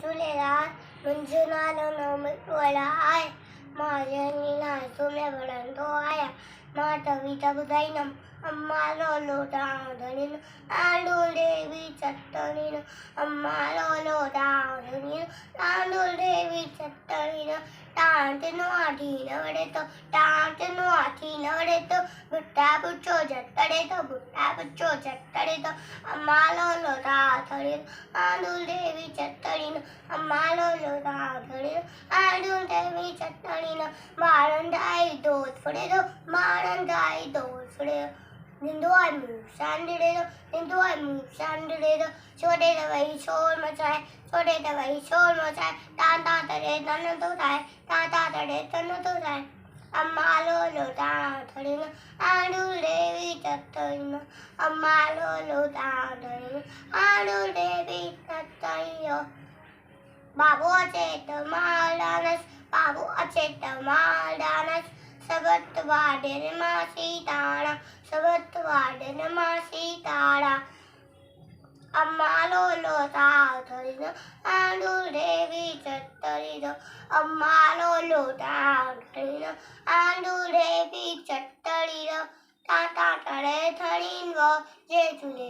झूलेलाल मुंहिंजो नालो रोमित रोहिरा आहे। मां जंहिंजी नाले सुम्हिया पढ़ंदो आहियां। मां कविता ॿुधाईंदमि। अम्मा लोलो डांडड़िन डांडुल देवी चटड़िन अम्मा लोलो डांडड़िन डांडुल देवी चटड़िन डांट नुआठी नवड़े तो डांट नुआठी नवड़े तो बुट्टा बुच्चो झटड़े तो बुट्टा बुच्चो झटड़े तो अम्मा लोलो डांडड़िन डांडुल देवी चटड़िन अम्मा लोलो डांडड़िन डांडुल देवी चटड़िन मारंदाई दोस्त फड़े तो मारंदाई दोस्त फड़े निंदुआई मुँह सांडड़े तो निंदुआई मुँह सांडड़े तो छोटे दवाई शोर मचाए छोटे दवाई शोर मचाए ताता तड़े तन तो थाए ताता तड़े तन तो थाए अम्मा लोलो डांडड़िन डांडुल देवी चटड़िन अम्मा लोलो डांडड़िन डांडुल देवी चटड़िन बाबू अचेत मालदानस बाबू अचेत मालदानस सबत वाडेर मासी ताड़ा सबत वाडेर मासी ताड़ा अम्मा लोलो डांडड़िन डांडुल देवी चटड़िन अम्मा लोलो डांडड़िन डांडुल देवी चटड़िन ताता तड़े थड़ीन वो जय झूले।